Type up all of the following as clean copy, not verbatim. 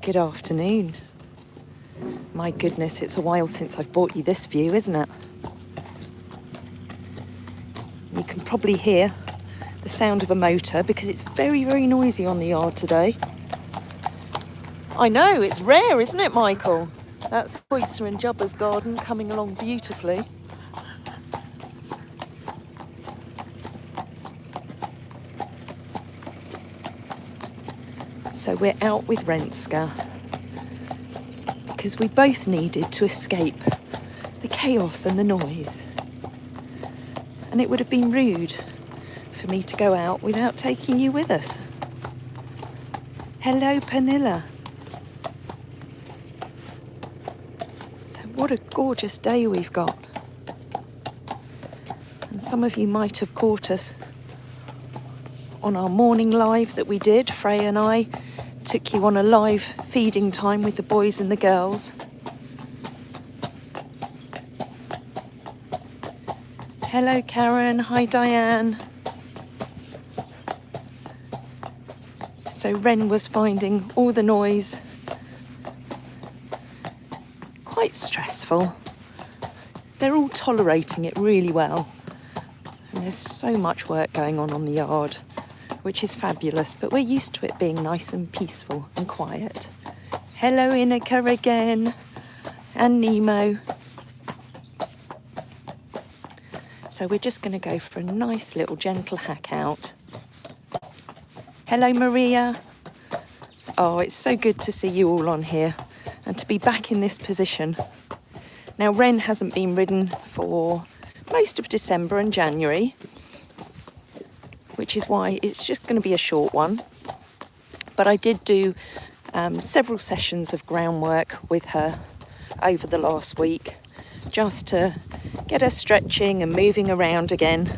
Good afternoon. My goodness, it's a while since I've brought you this view, isn't it? You can probably hear the sound of a motor because it's very, very noisy on the yard today. I know, it's rare, isn't it, Michael? That's Oyster and Jubba's garden coming along beautifully. So we're out with Renske because we both needed to escape the chaos and the noise. And it would have been rude for me to go out without taking you with us. Hello, Pernilla. So what a gorgeous day we've got. And some of you might have caught us on our morning live that we did. Freya and I took you on a live feeding time with the boys and the girls. Hello, Karen. Hi, Diane. So Ren was finding all the noise quite stressful. They're all tolerating it really well. And there's so much work going on the yard, which is fabulous, but we're used to it being nice and peaceful and quiet. Hello, Inika again, and Nemo. So we're just going to go for a nice little gentle hack out. Hello, Maria. Oh, it's so good to see you all on here and to be back in this position. Now, Ren hasn't been ridden for most of December and January, which is why it's just going to be a short one. But I did do several sessions of groundwork with her over the last week, just to get her stretching and moving around again.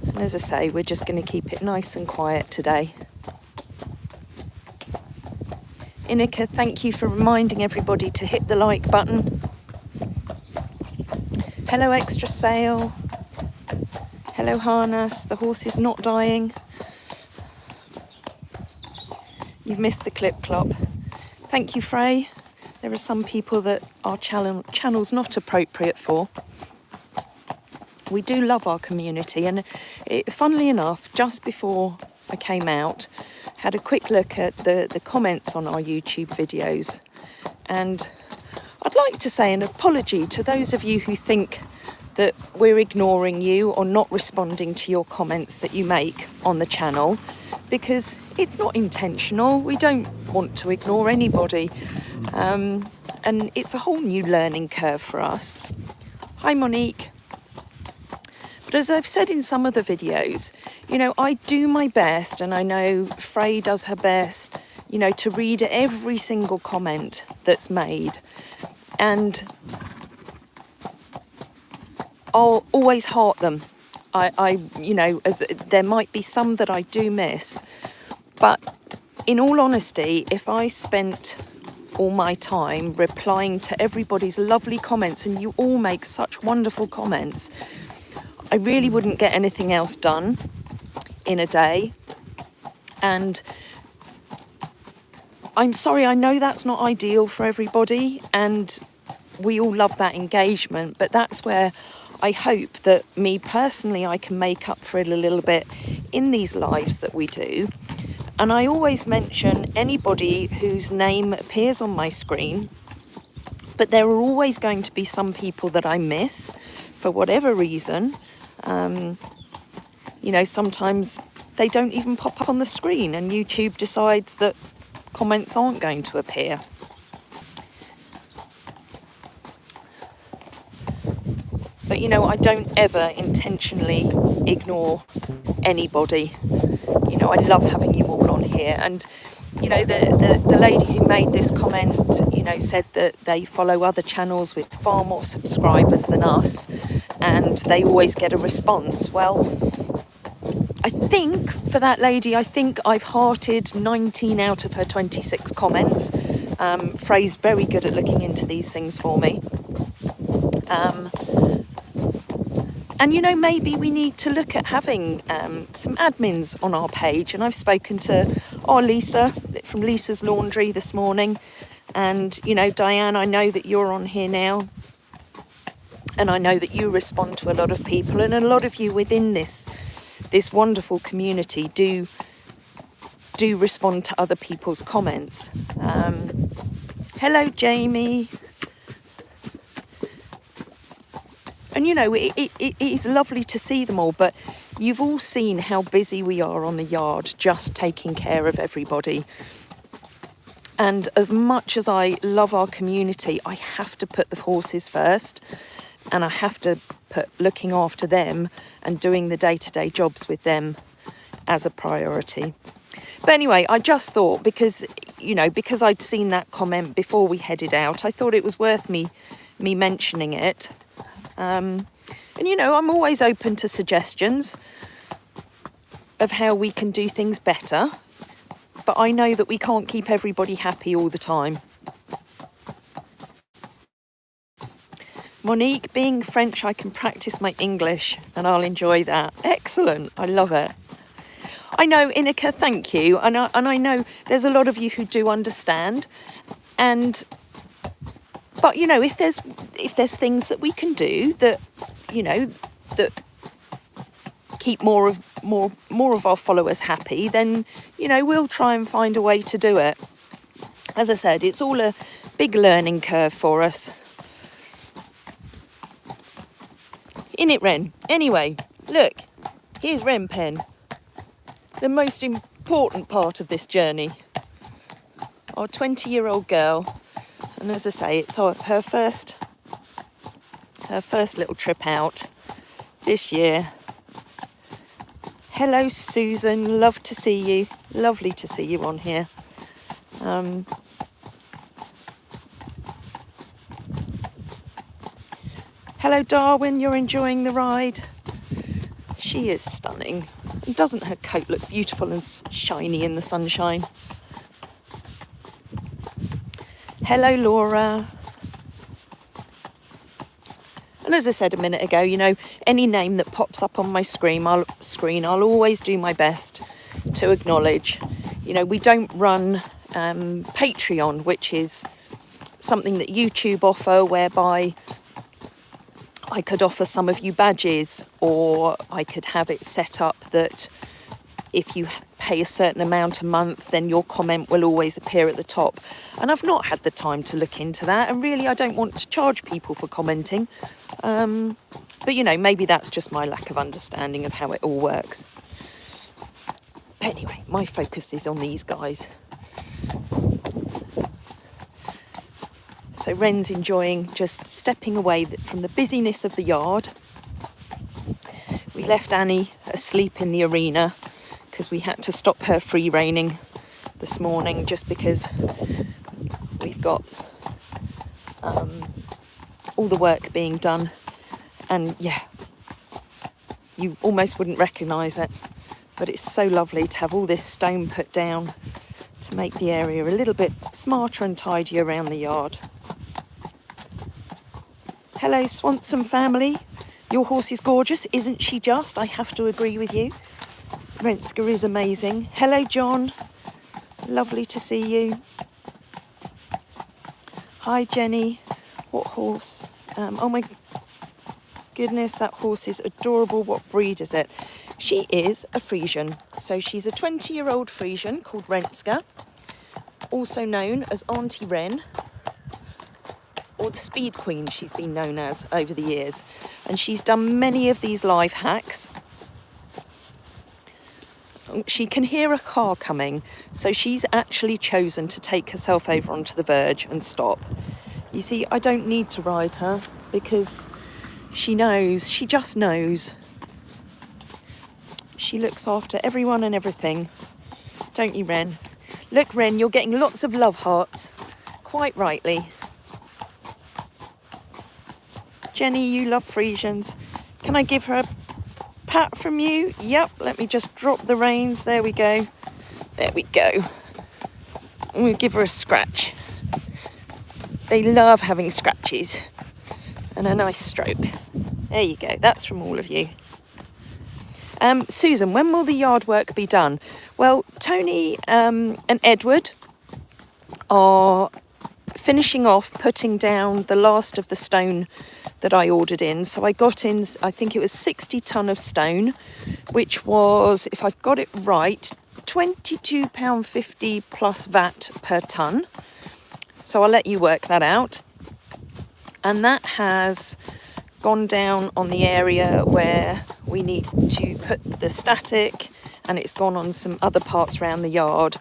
And as I say, we're just going to keep it nice and quiet today. Inika, thank you for reminding everybody to hit the like button. Hello, Extra Sale. Hello, Harness. The horse is not dying. You've missed the clip clop. Thank you, Frey. There are some people that our channel's not appropriate for. We do love our community, and funnily enough, just before I came out, had a quick look at the comments on our YouTube videos, and I'd like to say an apology to those of you who think that we're ignoring you or not responding to your comments that you make on the channel, because it's not intentional. We don't want to ignore anybody, and it's a whole new learning curve for us. Hi, Monique. But as I've said in some of the videos, you know, I do my best, and I know Frey does her best, you know, to read every single comment that's made. And I'll always heart them. You know, there might be some that I do miss, but in all honesty, if I spent all my time replying to everybody's lovely comments, and you all make such wonderful comments, I really wouldn't get anything else done in a day. And I'm sorry, I know that's not ideal for everybody, and we all love that engagement, but that's where I hope that me personally, I can make up for it a little bit in these lives that we do. And I always mention anybody whose name appears on my screen, but there are always going to be some people that I miss for whatever reason. You know, sometimes they don't even pop up on the screen, and YouTube decides that comments aren't going to appear. But, you know, I don't ever intentionally ignore anybody. You know, I love having you all on here. And, you know, the lady who made this comment, you know, said that they follow other channels with far more subscribers than us, and they always get a response. Well, I think for that lady, I think I've hearted 19 out of her 26 comments. Frey's very good at looking into these things for me. And, you know, maybe we need to look at having some admins on our page. And I've spoken to, Lisa, it from Lisa's laundry this morning. And, you know, Diane, I know that you're on here now. And I know that you respond to a lot of people. And a lot of you within this wonderful community do respond to other people's comments. Hello, Jamie. And, you know, it is lovely to see them all, but you've all seen how busy we are on the yard, just taking care of everybody. And as much as I love our community, I have to put the horses first, and I have to put looking after them and doing the day-to-day jobs with them as a priority. But anyway, I just thought, because, you know, because I'd seen that comment before we headed out, I thought it was worth me mentioning it. And, you know, I'm always open to suggestions of how we can do things better. But I know that we can't keep everybody happy all the time. Monique, being French, I can practice my English and I'll enjoy that. Excellent. I love it. I know, Inika, thank you. And I know there's a lot of you who do understand. But, you know, if there's things that we can do that, you know, that keep more of our followers happy, then, you know, we'll try and find a way to do it. As I said, it's all a big learning curve for us. In it, Ren. Anyway, look, here's Ren Pen, the most important part of this journey. Our 20-year-old girl, and as I say, it's her first little trip out this year. Hello, Susan. Love to see you. Lovely to see you on here. Hello, Darwin. You're enjoying the ride. She is stunning. And doesn't her coat look beautiful and shiny in the sunshine? Hello, Laura. And as I said a minute ago, you know, any name that pops up on my screen, I'll always do my best to acknowledge. You know, we don't run Patreon, which is something that YouTube offer, whereby I could offer some of you badges, or I could have it set up that if you pay a certain amount a month, then your comment will always appear at the top. And I've not had the time to look into that, and really I don't want to charge people for commenting. But, you know, maybe that's just my lack of understanding of how it all works. Anyway, my focus is on these guys. So Ren's enjoying just stepping away from the busyness of the yard. We left Annie asleep in the arena because we had to stop her free reining this morning, just because we've got all the work being done. And yeah, you almost wouldn't recognise it, but it's so lovely to have all this stone put down to make the area a little bit smarter and tidier around the yard. Hello, Swanson family. Your horse is gorgeous, isn't she just? I have to agree with you. Renske is amazing. Hello, John. Lovely to see you. Hi, Jenny. What horse? Oh my goodness, that horse is adorable. What breed is it? She is a Friesian. So she's a 20-year-old Friesian called Renske, also known as Auntie Ren, or the Speed Queen she's been known as over the years. And she's done many of these life hacks. She can hear a car coming, so she's actually chosen to take herself over onto the verge and stop. You see, I don't need to ride her because she knows, she just knows. She looks after everyone and everything. Don't you, Ren? Look, Ren, you're getting lots of love hearts. Quite rightly. Jenny, you love Friesians. Can I give her a pat from you? Yep, let me just drop the reins. There we go. There we go. And we'll give her a scratch. They love having scratches. And a nice stroke. There you go. That's from all of you. Susan, when will the yard work be done? Well, Tony and Edward are finishing off putting down the last of the stone that I ordered in. So I got in, I think it was 60 tonne of stone, which was, if I've got it right, £22.50 plus VAT per tonne. So I'll let you work that out. And that has gone down on the area where we need to put the static, and it's gone on some other parts around the yard.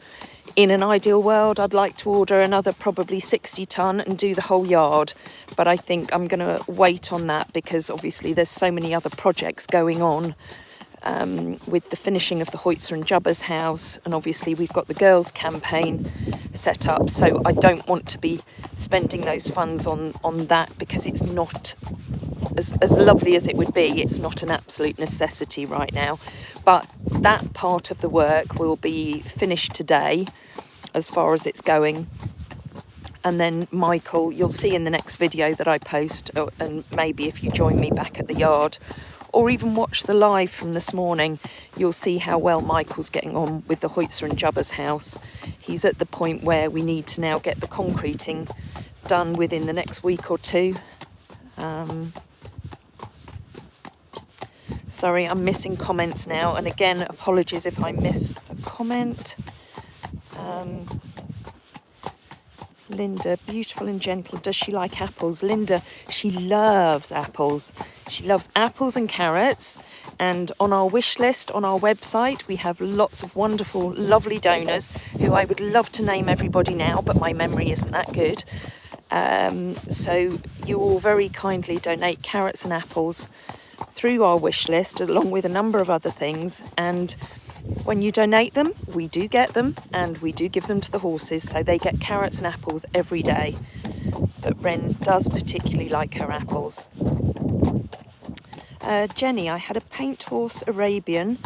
In an ideal world, I'd like to order another probably 60 tonne and do the whole yard. But I think I'm going to wait on that because obviously there's so many other projects going on with the finishing of the Hoitzer and Jubba's house. And obviously we've got the girls' campaign set up. So I don't want to be spending those funds on that because it's not as lovely as it would be. It's not an absolute necessity right now. But that part of the work will be finished today as far as it's going. And then Michael, you'll see in the next video that I post, and maybe if you join me back at the yard or even watch the live from this morning, you'll see how well Michael's getting on with the Hoitzer and Jubba's house. He's at the point where we need to now get the concreting done within the next week or two. Sorry, I'm missing comments now, and again, apologies if I miss a comment. Linda, beautiful and gentle. Does she like apples? Linda, she loves apples. She loves apples and carrots. And on our wish list, on our website, we have lots of wonderful, lovely donors who I would love to name everybody now, but my memory isn't that good. So you all very kindly donate carrots and apples through our wish list, along with a number of other things. And when you donate them, we do get them, and we do give them to the horses, so they get carrots and apples every day. But Ren does particularly like her apples. Jenny, I had a paint horse Arabian,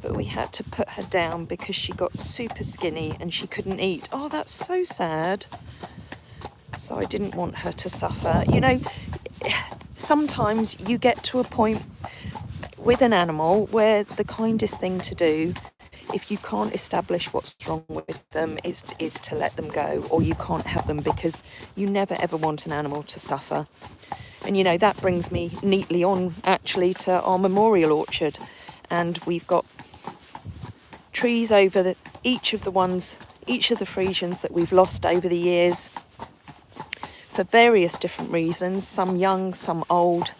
but we had to put her down because she got super skinny and she couldn't eat. Oh, that's so sad. So I didn't want her to suffer. You know, sometimes you get to a point with an animal where the kindest thing to do, if you can't establish what's wrong with them, is to let them go, or you can't have them, because you never ever want an animal to suffer. And you know, that brings me neatly on actually to our memorial orchard, and we've got trees over each of the Friesians that we've lost over the years for various different reasons, some young, some old.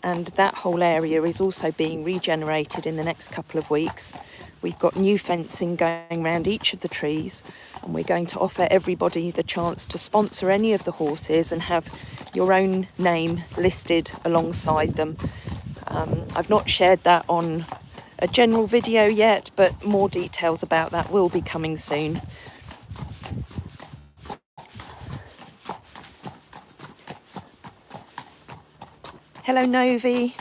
And that whole area is also being regenerated in the next couple of weeks. We've got new fencing going around each of the trees, and we're going to offer everybody the chance to sponsor any of the horses and have your own name listed alongside them. I've not shared that on a general video yet, but more details about that will be coming soon. Hello, Novi.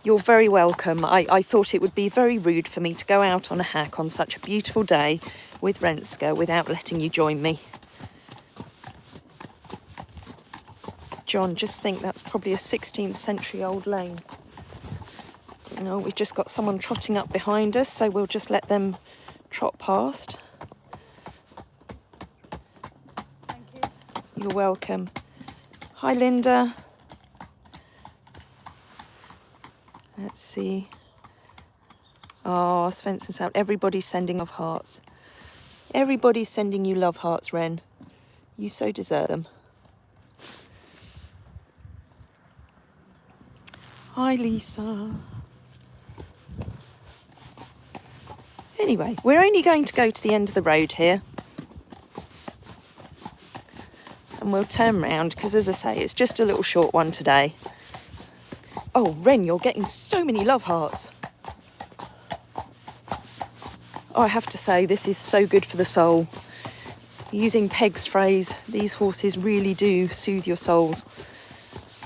You're very welcome. I thought it would be very rude for me to go out on a hack on such a beautiful day with Renske without letting you join me. John, just think that's probably a 16th century old lane. No, we've just got someone trotting up behind us, so we'll just let them trot past. Thank you. You're welcome. Hi, Linda. Let's see. Oh, Svensson Sound. Everybody's sending love hearts. Everybody's sending you love hearts, Ren. You so deserve them. Hi, Lisa. Anyway, we're only going to go to the end of the road here. And we'll turn round, because as I say, it's just a little short one today. Oh, Ren, you're getting so many love hearts. Oh, I have to say, this is so good for the soul. Using Peg's phrase, these horses really do soothe your souls.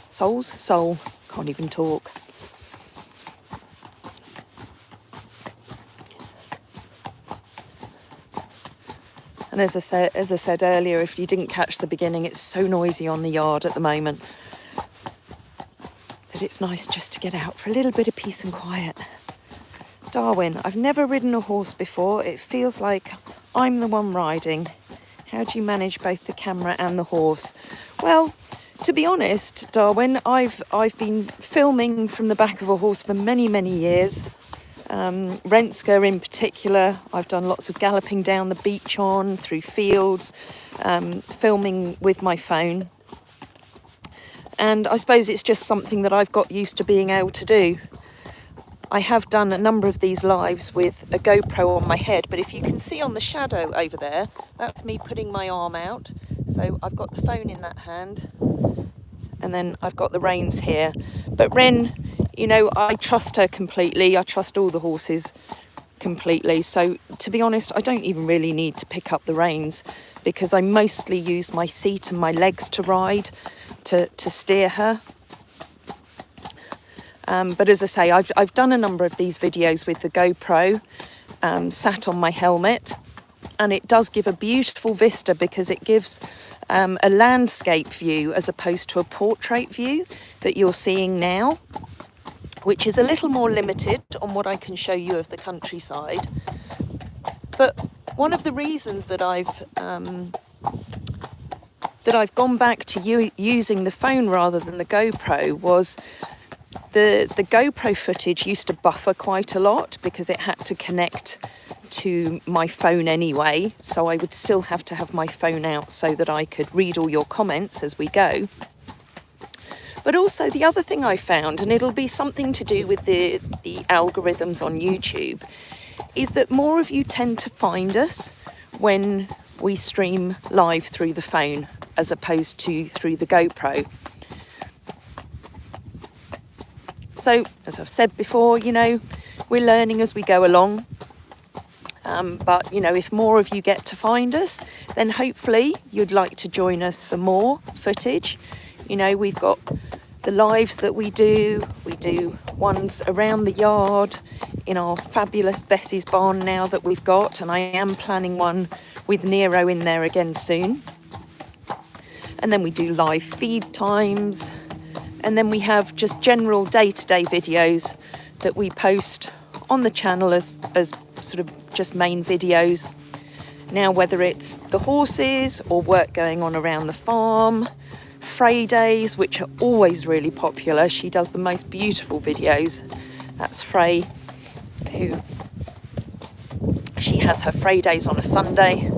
Souls? Soul. Can't even talk. And as I said earlier, if you didn't catch the beginning, it's so noisy on the yard at the moment that it's nice just to get out for a little bit of peace and quiet. Darwin, I've never ridden a horse before. It feels like I'm the one riding. How do you manage both the camera and the horse? Well, to be honest, Darwin, I've been filming from the back of a horse for many, many years. Renske in particular, I've done lots of galloping down the beach on, through fields, filming with my phone. And I suppose it's just something that I've got used to being able to do. I have done a number of these lives with a GoPro on my head, but if you can see on the shadow over there, that's me putting my arm out. So I've got the phone in that hand, and then I've got the reins here. But Ren, you know, I trust her completely. I trust all the horses completely. So to be honest, I don't even really need to pick up the reins, because I mostly use my seat and my legs to ride, to steer her. But as I say, I've done a number of these videos with the GoPro sat on my helmet, and it does give a beautiful vista because it gives a landscape view as opposed to a portrait view that you're seeing now, which is a little more limited on what I can show you of the countryside. But one of the reasons that I've gone back to using the phone rather than the GoPro was the GoPro footage used to buffer quite a lot because it had to connect to my phone anyway, so I would still have to have my phone out so that I could read all your comments as we go. But also the other thing I found, and it'll be something to do with the algorithms on YouTube, is that more of you tend to find us when we stream live through the phone as opposed to through the GoPro. So, as I've said before, you know, we're learning as we go along. But, you know, if more of you get to find us, then hopefully you'd like to join us for more footage. You know, we've got the lives that we do ones around the yard in our fabulous Bessie's barn now that we've got, and I am planning one with Nero in there again soon. And then we do live feed times. And then we have just general day-to-day videos that we post on the channel as sort of just main videos. Now, whether it's the horses or work going on around the farm, Frey days, which are always really popular. She does the most beautiful videos. That's Frey, she has her Frey days on a Sunday,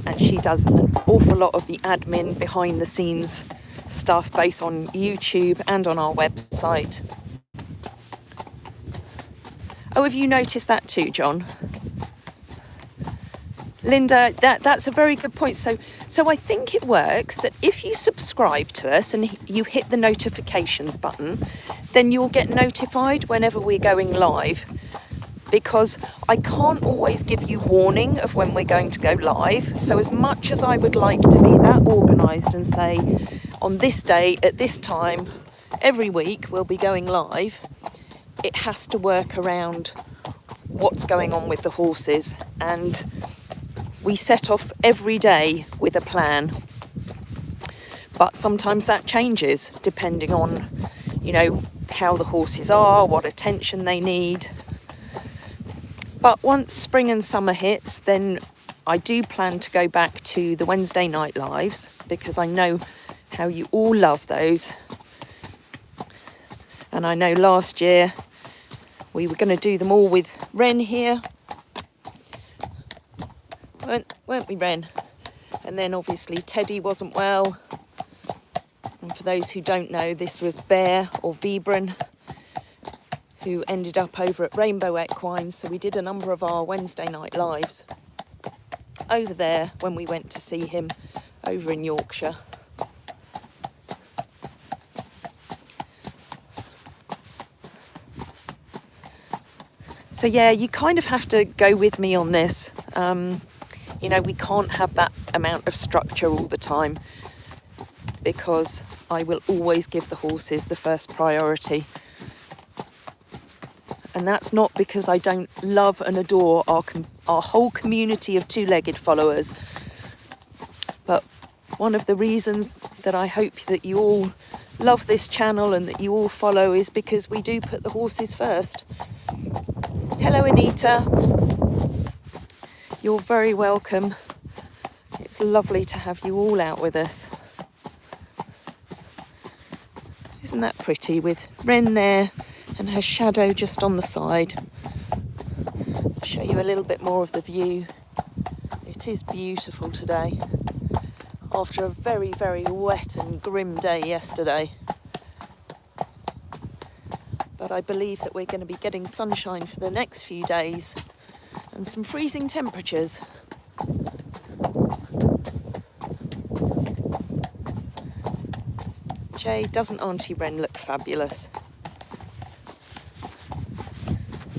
and she does an awful lot of the admin behind the scenes stuff, both on YouTube and on our website. Oh, have you noticed that too, John? Linda, that's a very good point. So I think it works that if you subscribe to us and you hit the notifications button, then you'll get notified whenever we're going live, because I can't always give you warning of when we're going to go live. So as much as I would like to be that organised and say, on this day, at this time, every week we'll be going live, it has to work around what's going on with the horses. And we set off every day with a plan. But sometimes that changes depending on, you know, how the horses are, what attention they need. But once spring and summer hits, then I do plan to go back to the Wednesday night lives, because I know how you all love those. And I know last year we were going to do them all with Ren here, weren't we, Ren? And then obviously Teddy wasn't well, and for those who don't know, this was Bear or Vibran, who ended up over at Rainbow Equine. So we did a number of our Wednesday night lives over there when we went to see him over in Yorkshire. So yeah, you kind of have to go with me on this. You know, we can't have that amount of structure all the time, because I will always give the horses the first priority. And that's not because I don't love and adore our whole community of two-legged followers. But one of the reasons that I hope that you all love this channel and that you all follow is because we do put the horses first. Hello, Anita. You're very welcome. It's lovely to have you all out with us. Isn't that pretty, with Ren there and her shadow just on the side? I'll show you a little bit more of the view. It is beautiful today, after a very, very wet and grim day yesterday. But I believe that we're going to be getting sunshine for the next few days and some freezing temperatures. Jay, doesn't Auntie Wren look fabulous?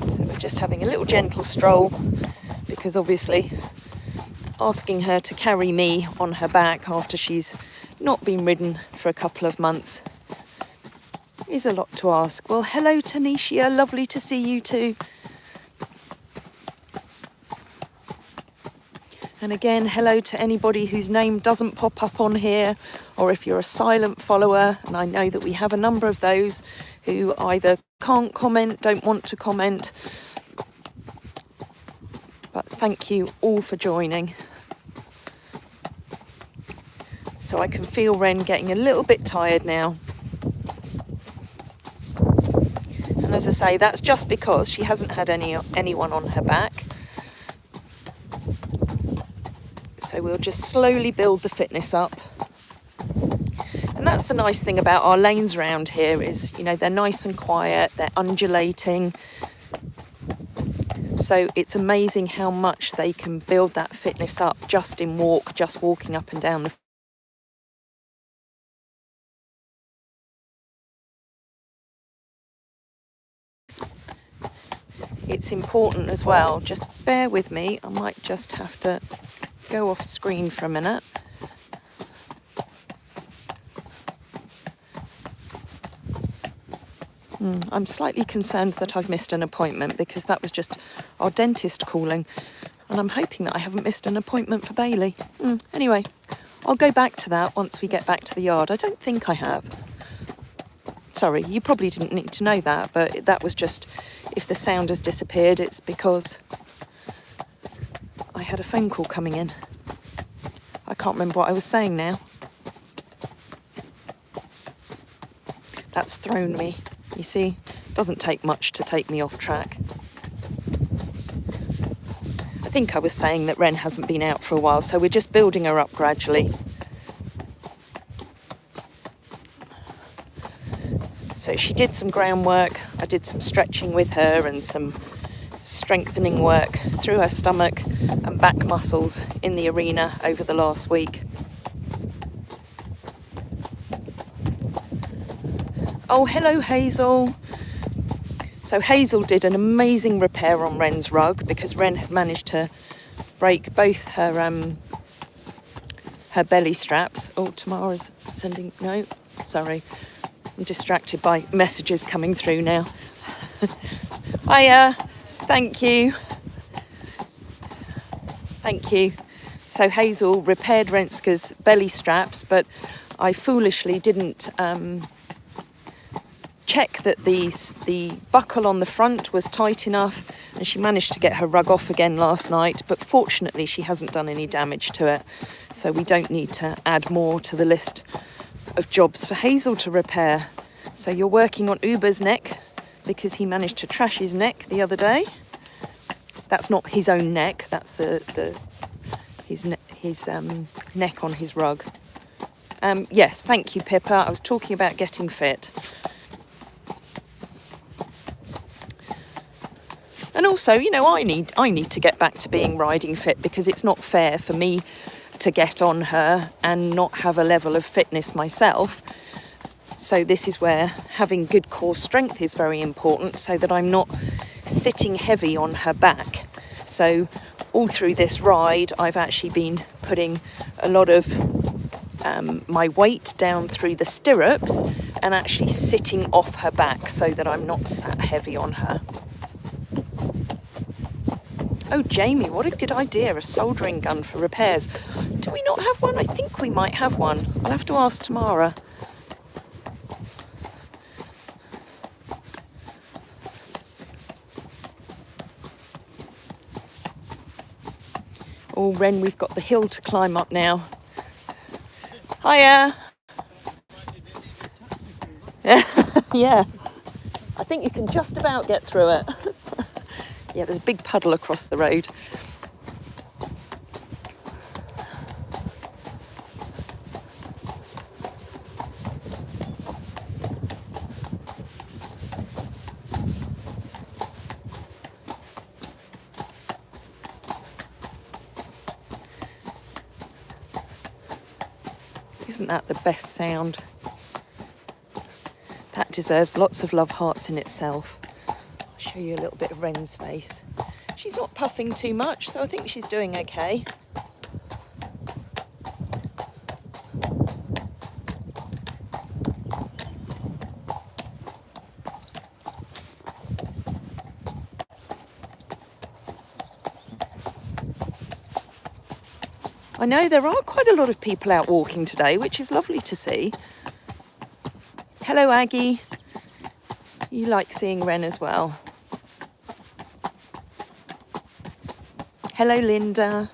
So we're just having a little gentle stroll, because obviously asking her to carry me on her back after she's not been ridden for a couple of months is a lot to ask. Well, hello Tanisha, lovely to see you too. And again, hello to anybody whose name doesn't pop up on here, or if you're a silent follower, and I know that we have a number of those who either can't comment, don't want to comment. But thank you all for joining. So I can feel Ren getting a little bit tired now. And as I say, that's just because she hasn't had anyone on her back. So we'll just slowly build the fitness up. And that's the nice thing about our lanes around here is, you know, they're nice and quiet, they're undulating. So it's amazing how much they can build that fitness up just walking up and down the. It's important as well, just bear with me, I might just have to go off screen for a minute. I'm slightly concerned that I've missed an appointment, because that was just our dentist calling, and I'm hoping that I haven't missed an appointment for Bailey. Anyway, I'll go back to that once we get back to the yard. I don't think I have. Sorry, you probably didn't need to know that, but that was just, if the sound has disappeared, it's because I had a phone call coming in. I can't remember what I was saying now. That's thrown me. You see, it doesn't take much to take me off track. I think I was saying that Ren hasn't been out for a while, so we're just building her up gradually. So she did some groundwork, I did some stretching with her and some strengthening work through her stomach and back muscles in the arena over the last week. Oh, hello Hazel. So Hazel did an amazing repair on Ren's rug, because Ren had managed to break both her belly straps. Oh, Tamara's sending, no, sorry. I'm distracted by messages coming through now. Hiya, thank you. Thank you. So Hazel repaired Renske's belly straps, but I foolishly didn't check that the buckle on the front was tight enough, and she managed to get her rug off again last night, but fortunately she hasn't done any damage to it, so we don't need to add more to the list of jobs for Hazel to repair. So you're working on Uber's neck, because he managed to trash his neck the other day. That's not his own neck, that's his neck on his rug. Yes, thank you, Pippa. I was talking about getting fit. And also, you know, I need to get back to being riding fit, because it's not fair for me to get on her and not have a level of fitness myself. So this is where having good core strength is very important, so that I'm not sitting heavy on her back. So all through this ride, I've actually been putting a lot of my weight down through the stirrups and actually sitting off her back, so that I'm not sat heavy on her. Oh, Jamie, what a good idea, a soldering gun for repairs. Do we not have one? I think we might have one. I'll have to ask Tamara. Oh, Ren, we've got the hill to climb up now. Hiya. Yeah, I think you can just about get through it. Yeah, there's a big puddle across the road. Isn't that the best sound? That deserves lots of love hearts in itself. I'll show you a little bit of Ren's face. She's not puffing too much, so I think she's doing okay. I know there are quite a lot of people out walking today, which is lovely to see. Hello, Aggie. You like seeing Ren as well. Hello, Linda.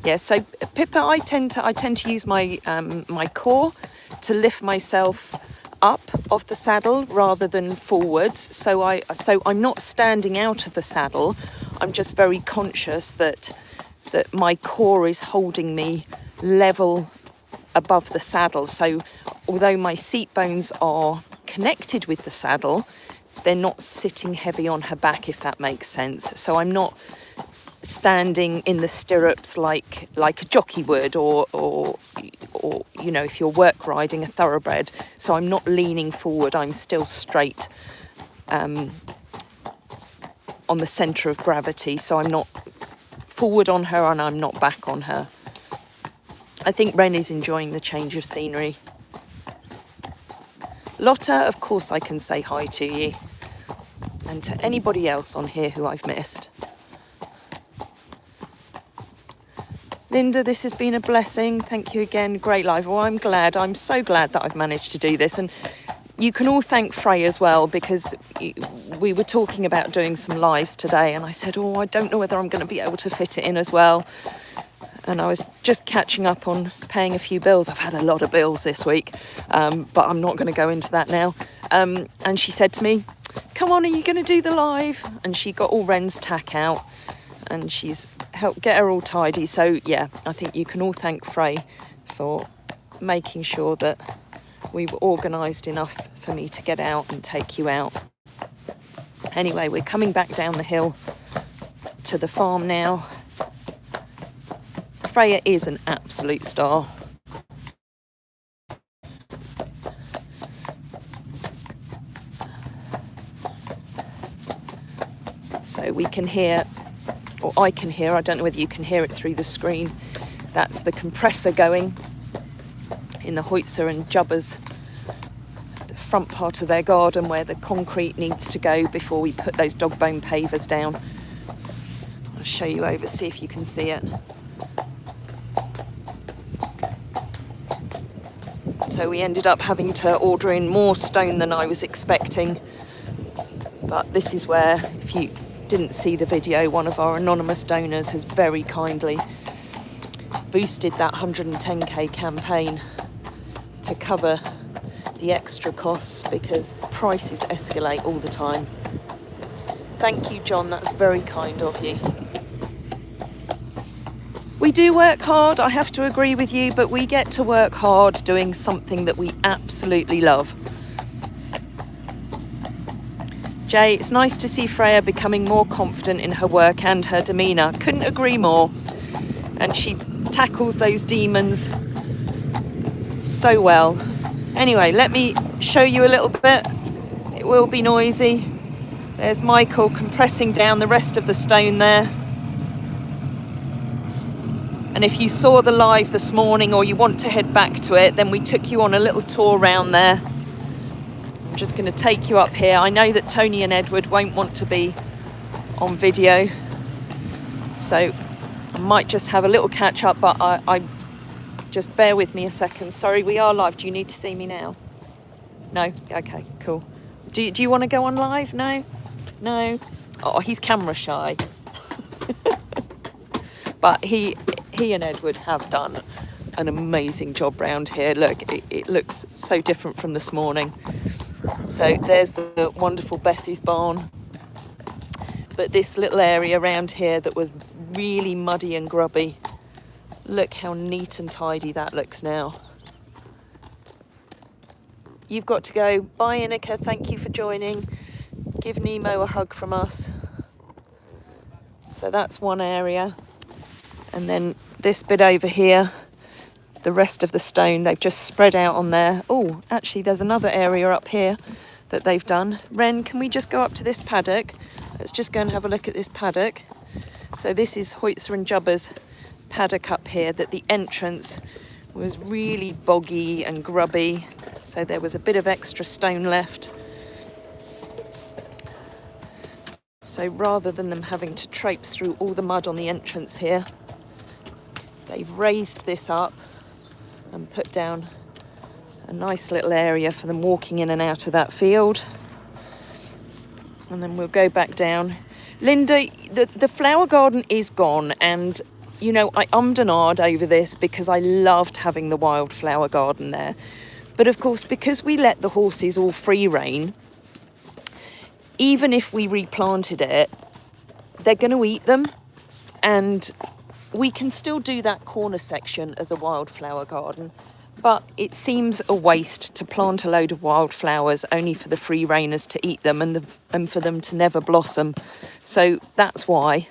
Yeah, so Pippa, I tend to use my my core to lift myself up off the saddle rather than forwards. So I'm not standing out of the saddle. I'm just very conscious that my core is holding me level above the saddle. So although my seat bones are connected with the saddle, they're not sitting heavy on her back, if that makes sense. So I'm not standing in the stirrups like a jockey would, or you know, if you're work riding a thoroughbred. So I'm not leaning forward, I'm still straight on the centre of gravity. So I'm not forward on her and I'm not back on her. I think Ren is enjoying the change of scenery. Lotta, of course I can say hi to you, and to anybody else on here who I've missed. Linda, this has been a blessing. Thank you again. Great live. Well, I'm glad. I'm so glad that I've managed to do this. And you can all thank Frey as well, because we were talking about doing some lives today. And I said, oh, I don't know whether I'm going to be able to fit it in as well. And I was just catching up on paying a few bills. I've had a lot of bills this week, but I'm not going to go into that now. And she said to me, come on, are you going to do the live? And she got all Ren's tack out, and she's helped get her all tidy. So yeah, I think you can all thank Frey for making sure that we were organised enough for me to get out and take you out. Anyway, we're coming back down the hill to the farm now. Freya is an absolute star. So we can hear, or I can hear, I don't know whether you can hear it through the screen, that's the compressor going in the Hoitzer and Jubbers, the front part of their garden where the concrete needs to go before we put those dog bone pavers down. I'll show you over, see if you can see it. So we ended up having to order in more stone than I was expecting. But this is where, if you didn't see the video, one of our anonymous donors has very kindly boosted that 110k campaign to cover the extra costs, because the prices escalate all the time. Thank you, John, that's very kind of you. We do work hard, I have to agree with you, but we get to work hard doing something that we absolutely love. Jay, it's nice to see Freya becoming more confident in her work and her demeanour. Couldn't agree more. And she tackles those demons so well. Anyway, let me show you a little bit. It will be noisy. There's Michael compressing down the rest of the stone there. And if you saw the live this morning, or you want to head back to it, then we took you on a little tour around there. I'm just going to take you up here. I know that Tony and Edward won't want to be on video, so I might just have a little catch up, but I Just bear with me a second. Sorry, we are live. Do you need to see me now? No? Okay, cool. Do you want to go on live? No? No? Oh, he's camera shy. But he and Edward have done an amazing job round here. Look, it looks so different from this morning. So there's the wonderful Bessie's barn. But this little area around here that was really muddy and grubby, look how neat and tidy that looks now. You've got to go. Bye, Inika. Thank you for joining. Give Nemo a hug from us. So that's one area. And then this bit over here, the rest of the stone, they've just spread out on there. Oh, actually, there's another area up here that they've done. Ren, can we just go up to this paddock? Let's just go and have a look at this paddock. So this is Hoytzer and Jubba's paddock up here, that the entrance was really boggy and grubby. So there was a bit of extra stone left. So rather than them having to traipse through all the mud on the entrance here, they've raised this up and put down a nice little area for them walking in and out of that field. And then we'll go back down. Linda, the flower garden is gone, and you know, I ummed and ahed over this because I loved having the wildflower garden there. But of course, because we let the horses all free rein, even if we replanted it, they're going to eat them. And we can still do that corner section as a wildflower garden, but it seems a waste to plant a load of wildflowers only for the free reiners to eat them and for them to never blossom. So that's why.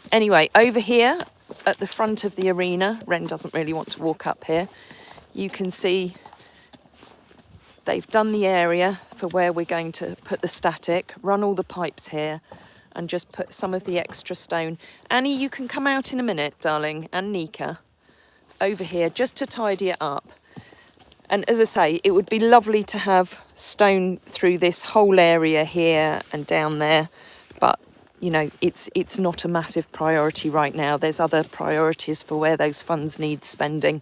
Anyway, over here at the front of the arena, Ren doesn't really want to walk up here, you can see they've done the area for where we're going to put the static, run all the pipes here, and just put some of the extra stone. Annie, you can come out in a minute, darling, and Nika, over here, just to tidy it up. And as I say, it would be lovely to have stone through this whole area here and down there, but you know, it's not a massive priority right now. There's other priorities for where those funds need spending.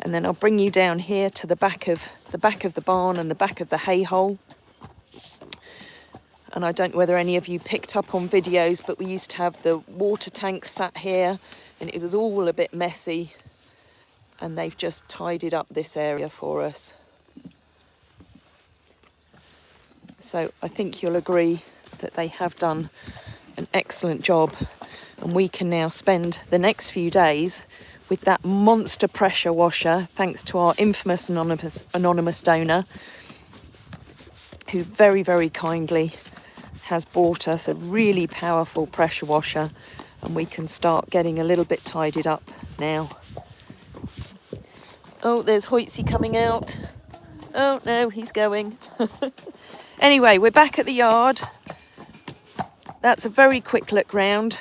And then I'll bring you down here to the back of the barn and the back of the hay hole. And I don't know whether any of you picked up on videos, but we used to have the water tanks sat here and it was all a bit messy. And they've just tidied up this area for us. So I think you'll agree that they have done an excellent job, and we can now spend the next few days with that monster pressure washer, thanks to our infamous anonymous donor, who very, very kindly has bought us a really powerful pressure washer, and we can start getting a little bit tidied up now. Oh, there's Hoytsy coming out. Oh no, he's going. Anyway, we're back at the yard. That's a very quick look round.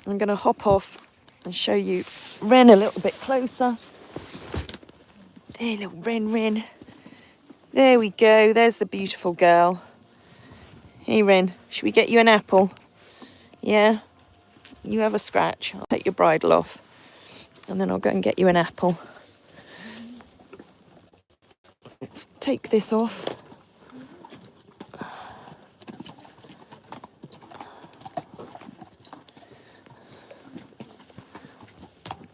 I'm going to hop off and show you Ren a little bit closer. Hey, little Ren. There we go. There's the beautiful girl. Hey, Ren, should we get you an apple? Yeah? You have a scratch. I'll take your bridle off and then I'll go and get you an apple. Let's take this off.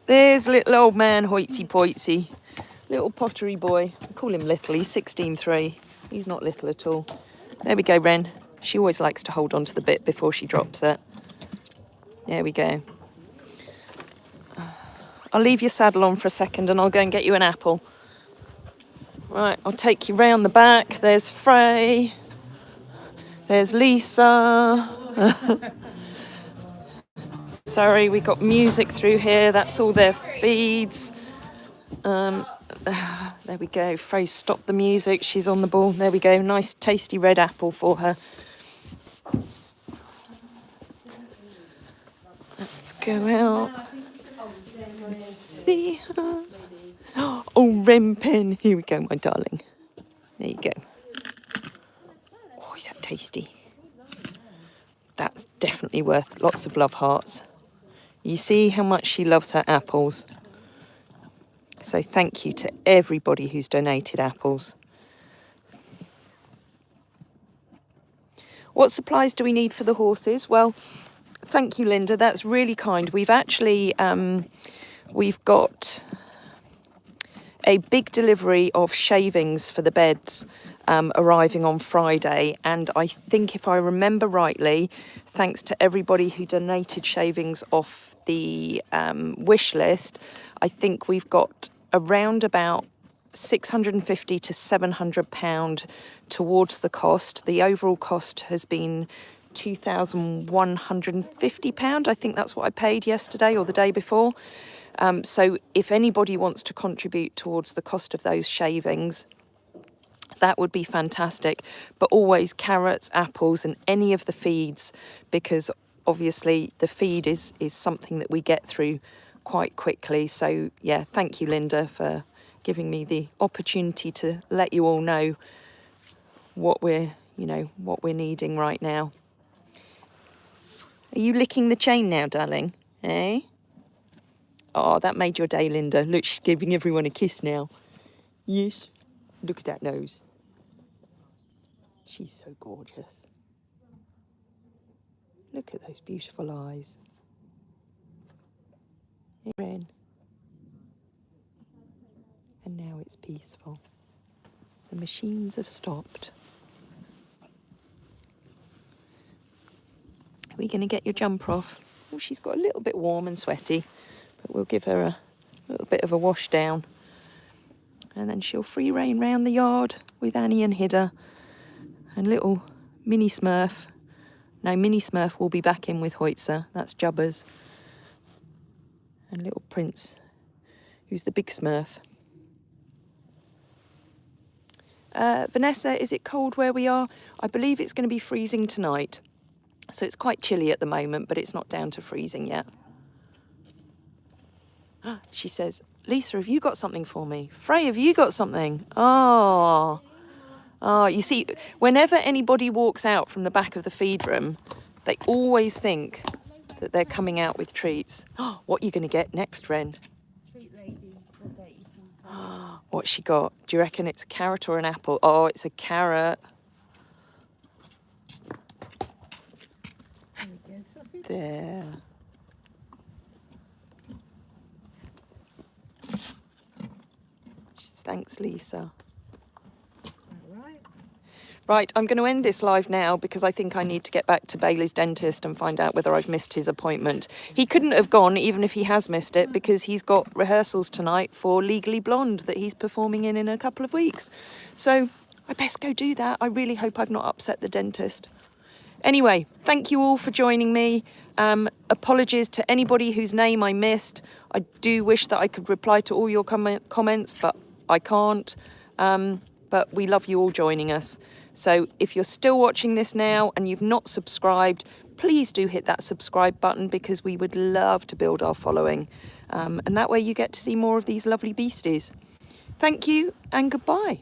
There's little old man Hoytsy Poytsy, little pottery boy. I call him little, he's 16.3. He's not little at all. There we go, Ren. She always likes to hold on to the bit before she drops it. There we go. I'll leave your saddle on for a second and I'll go and get you an apple. Right, I'll take you round the back. There's Frey. There's Lisa. Sorry, we got music through here. That's all their feeds. There we go. Frey stopped the music. She's on the ball. There we go. Nice tasty red apple for her. Let's go out. Let's see her. Oh, Ren pen. Here we go, my darling. There you go. Oh, is that tasty? That's definitely worth lots of love hearts. You see how much she loves her apples. So thank you to everybody who's donated apples. What supplies do we need for the horses? Well, thank you, Linda. That's really kind. We've actually, we've got a big delivery of shavings for the beds arriving on Friday. And I think if I remember rightly, thanks to everybody who donated shavings off the wish list, I think we've got around about £650 to £700 towards the cost. The overall cost has been £2,150. I think that's what I paid yesterday or the day before. So if anybody wants to contribute towards the cost of those shavings, that would be fantastic. But always carrots, apples and any of the feeds, because obviously the feed is something that we get through quite quickly. So yeah, thank you, Linda, for giving me the opportunity to let you all know what we're needing right now. Are you licking the chain now, darling? Eh? Oh, that made your day, Linda. Look, she's giving everyone a kiss now. Yes. Look at that nose. She's so gorgeous. Look at those beautiful eyes. Ren. And now it's peaceful. The machines have stopped. Are we going to get your jumper off? Oh, she's got a little bit warm and sweaty, but we'll give her a little bit of a wash down. And then she'll free rein round the yard with Annie and Hidda and little Mini Smurf. No, Mini Smurf will be back in with Hoitzer. That's Jubba's. And little Prince, who's the big Smurf. Vanessa, is it cold where we are? I believe it's going to be freezing tonight. So it's quite chilly at the moment, but it's not down to freezing yet. She says, Lisa, have you got something for me? Frey, have you got something? Oh, you see, whenever anybody walks out from the back of the feed room, they always think that they're coming out with treats. What are you going to get next, Ren? Treat lady. What's she got? Do you reckon it's a carrot or an apple? Oh, it's a carrot. There we go, sausage. There. Thanks, Lisa. Right, I'm going to end this live now because I think I need to get back to Bailey's dentist and find out whether I've missed his appointment. He couldn't have gone even if he has missed it because he's got rehearsals tonight for Legally Blonde that he's performing in a couple of weeks. So I best go do that. I really hope I've not upset the dentist. Anyway, thank you all for joining me. Apologies to anybody whose name I missed. I do wish that I could reply to all your comments, but I can't. But we love you all joining us. So if you're still watching this now and you've not subscribed, please do hit that subscribe button because we would love to build our following. And that way you get to see more of these lovely beasties. Thank you and goodbye.